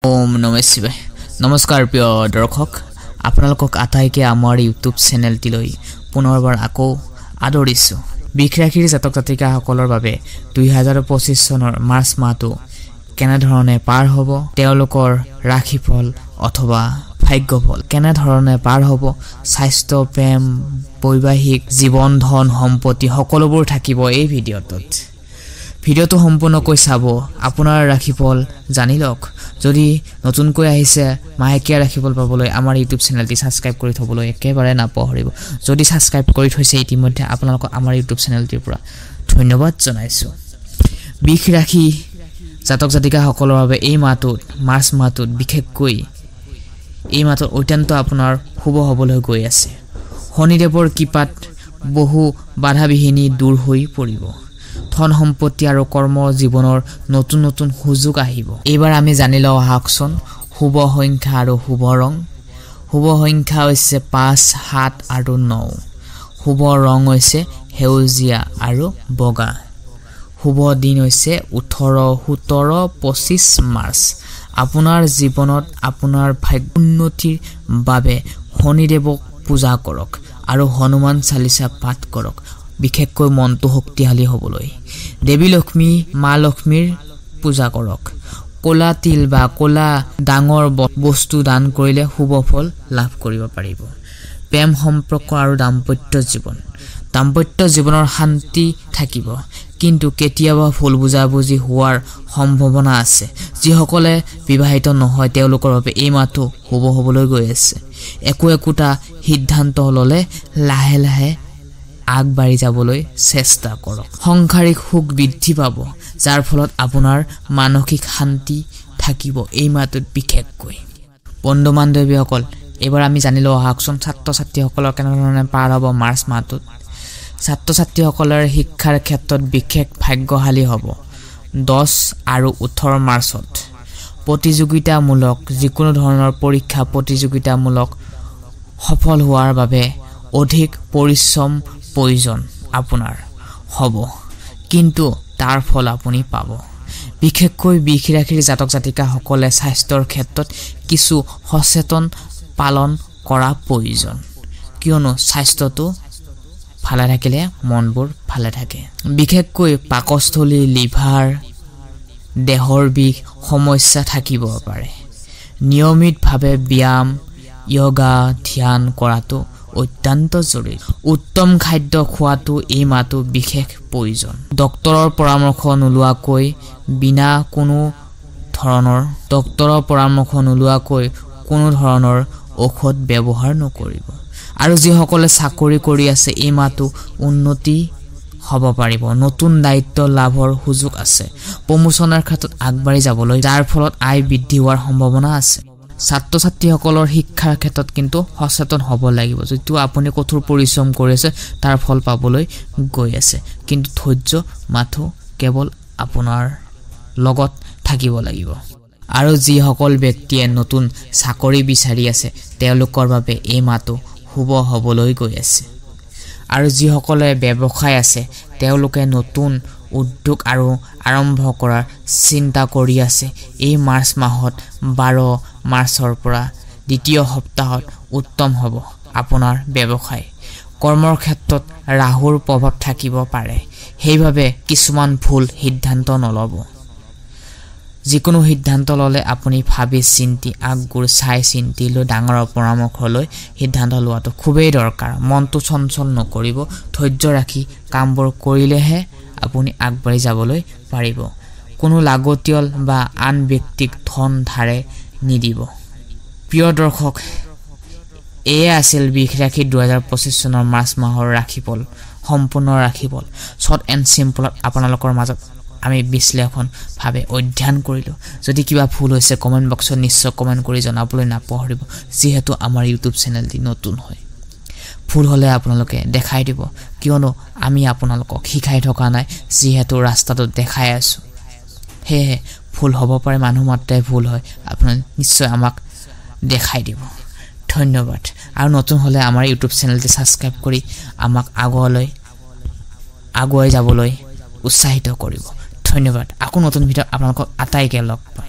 ओम नमः शिवाय नमस्कार प्रिय दर्शक आपनालोকক आटाइके आमार यूट्यूब चेनेलटिলৈ পুনৰবাৰ আকৌ আদৰিছো বিখৰাখীৰ জাতক জাতিকা সকলৰ বাবে 2025 চনৰ মাৰ্চ মাহটো কেনে ধৰণে পাৰ হ'ব তেওঁলোকৰ ৰাশিফল অথবা ভাগ্যফল কেনে ধৰণে পাৰ হ'ব স্বাস্থ্য প্ৰেম বৈবাহিক জীৱন ধন সম্পত্তি সকলোবোৰ থাকিব এই ভিডিঅ'টো সম্পূৰ্ণকৈ চাব আপোনাৰ ৰাশিফল জানি লওক যদি নতুনকৈ আহিছে মাহেকীয়া ৰাশিফল পাবলৈ আমাৰ ইউটিউব চেনেলটি সাবস্ক্ৰাইব কৰি থবলৈ একেবাৰে নাপাহৰিব যদি সাবস্ক্ৰাইব কৰি থৈছে ইতিমধ্যে আপোনালোক আমাৰ ইউটিউব চেনেলটিৰ পৰা ধন্যবাদ জনাইছো বিখ ৰাখি জাতক জাতিকা সকলৰ বাবে এই মাহটোত মাৰ্চ মাহটোত বিশেষকৈ এই মাহটোত অত্যন্ত আপোনাৰ শুভ হ'বলৈ গৈ আছে শনিদেৱৰ কৃপাত বহু বাধাবিহীনি দূৰ হৈ পৰিব ধন সম্পত্তি আৰু কৰ্ম জীৱনৰ নতুন নতুন সুযোগ আহিব এবাৰ আমি জানি লওঁ হাকচন শুভ সংখ্যা আৰু শুভ ৰং শুভ সংখ্যা হৈছে 5 7 আৰু 9 শুভ ৰং হৈছে হেউজিয়া আৰু বগা শুভ দিন হৈছে 18 17 25 মাৰ্চ আপোনাৰ জীৱনত আপোনাৰ ভাগ্য উন্নতিৰ বাবে শনিদেৱক পূজা কৰক আৰু হনুমান চালিসা পাঠ কৰক বিশেষকৈ মনটো শক্তিশালী হ'বলৈ দেৱী লক্ষ্মী মা লক্ষ্মীৰ পূজা কৰক কোলা তিল বা কোলা ডাঙৰ বস্তু দান কৰিলে শুভ ফল লাভ কৰিব পাৰিব প্ৰেম সম্পৰ্ক আৰু দাম্পত্য জীৱনৰ শান্তি থাকিব কিন্তু কেতিয়াবা ফুল বুজাবুজি হোৱাৰ সম্ভাৱনা আছে যিসকলে বিবাহিত নহয় তেওঁলোকৰ বাবে এই মাহটো শুভ হ'বলৈ গৈ আছে একোটা সিদ্ধান্ত ললে লাহে লাহে আগবাঢ়ি যাবলৈ চেষ্টা কৰক সংসাৰিক সুখ বৃদ্ধি পাব যাৰ ফলত আপোনাৰ মানসিক শান্তি থাকিব এই মাহটোত বিশেষকৈ বন্ধু বান্ধৱীসকল এবাৰ আমি জানিলো হাকচন ছাত্ৰ ছাত্ৰীসকলৰ কেনেধৰণে পাৰ হ'ব মাৰ্চ মাহটোত ছাত্ৰ ছাত্ৰীসকলৰ শিক্ষাৰ ক্ষেত্ৰত বিশেষ ভাগ্যশালী হ'ব 10 আৰু 18 মাৰ্চত প্ৰতিযোগিতামূলক যিকোনো ধৰণৰ পৰীক্ষা প্ৰতিযোগিতামূলক সফল হোৱাৰ বাবে অধিক পৰিশ্ৰম প্ৰয়োজন আপোনাৰ হ'ব কিন্তু তাৰ ফল আপুনি পাব বিশেষকৈ বিখৰাখীৰ জাতক জাতিকা সকলে স্বাস্থ্যৰ ক্ষেত্ৰত কিছু সচেতন পালন কৰা প্ৰয়োজন কিয়নো স্বাস্থ্যটো ভালে থাকিলে মনবোৰ ভালে থাকে বিশেষকৈ পাকস্থলী লিভাৰ দেহৰ বিষ সমস্যা থাকিব পাৰে নিয়মিতভাৱে ব্যায়াম যোগা ধ্যান কৰাটো অত্যন্ত জৰুৰী উত্তম খাদ্য খোৱাটো এই মাহটো বিশেষ প্ৰয়োজন ডক্তৰৰ পৰামৰ্শ নোলোৱাকৈ কোনো ধৰণৰ ঔষধ ব্যৱহাৰ নকৰিব আৰু যিসকলে চাকৰি কৰি আছে এই মাহটো উন্নতি হ'ব পাৰিব নতুন দায়িত্ব লাভৰ সুযোগ আছে প্ৰমোচনৰ ক্ষেত্ৰত আগবাঢ়ি যাবলৈ যাৰ ফলত আয় বৃদ্ধি হোৱাৰ সম্ভাৱনা আছে ছাত্ৰ ছাত্ৰীসকলৰ শিক্ষাৰ ক্ষেত্ৰত কিন্তু সচেতন হ'ব লাগিব যেটো আপুনি কঠোৰ পৰিশ্ৰম কৰি আছে তাৰ ফল পাবলৈ গৈ আছে কিন্তু ধৈৰ্য মাথো কেৱল আপোনাৰ লগত থাকিব লাগিব আৰু যিসকল ব্যক্তিয়ে নতুন চাকৰি বিচাৰি আছে তেওঁলোকৰ বাবে এই মাহটো শুভ হ'বলৈ গৈ আছে আৰু যিসকলে ব্যৱসায় আছে তেওঁলোকে নতুন উদ্যোগ আৰু আৰম্ভ কৰাৰ চিন্তা কৰি আছে এই মাৰ্চ মাহত 12 মাৰ্চৰ পৰা দ্বিতীয় সপ্তাহত উত্তম হ'ব আপোনাৰ ব্যৱসায় কৰ্মৰ ক্ষেত্ৰত ৰাহুৰ প্ৰভাৱ থাকিব পাৰে সেইভাবে কিছুমান ভুল সিদ্ধান্ত নলব যিকোনো সিদ্ধান্ত ললে আপুনি ভাবি চিন্তি আগগুৰ চাই চিন্তি লৈ ডাঙৰৰ পৰামৰ্শ লৈ সিদ্ধান্ত লোৱাটো খুবেই দৰকাৰ মনটো চঞ্চল নকৰিব ধৈৰ্য ৰাখি কামবোৰ কৰিলেহে আপুনি আগবাঢ়ি যাবলৈ পাৰিব কোনো লাগতিয়াল বা আন ব্যক্তিক ধন ধাৰে নিদিব প্ৰিয় দৰ্শক এয়া আছিল বিখৰাখী 2025 চনৰ মাৰ্চ মাহৰ ৰাশিফল সম্পূৰ্ণ ৰাশিফল শৰ্ট এণ্ড সিম্পলত আপোনালোকৰ মাজত আমি বিশ্লেষণ ভাৱে অধ্যয়ন কৰিলো যদি কিবা ভুল হৈছে কমেন্ট বক্সত নিশ্চয় কমেন্ট কৰি জনাবলৈ নাপাহৰিব যিহেতু আমাৰ ইউটিউব চেনেলটি নতুন হয় ভুল হলে আপোনালোকে দেখাই দিব কিয়নো আমি আপোনালোকক শিকাই থকা নাই যিহেতু ৰাস্তাটো দেখাই আছো হে ভুল হ'ব পাৰে মানুহ মাত্ৰাই ভুল হয় আপুনি নিশ্চয় আমাক দেখাই দিব ধন্যবাদ আৰু নতুন হলে আমাৰ ইউটিউব চেনেলটি সাবস্ক্ৰাইব কৰি আমাক আগুৱাই যাবলৈ উৎসাহিত কৰিব ধন্যবাদ আকৌ নতুন ভিডিঅ আপোনালোকক আটাইকে লগ পাম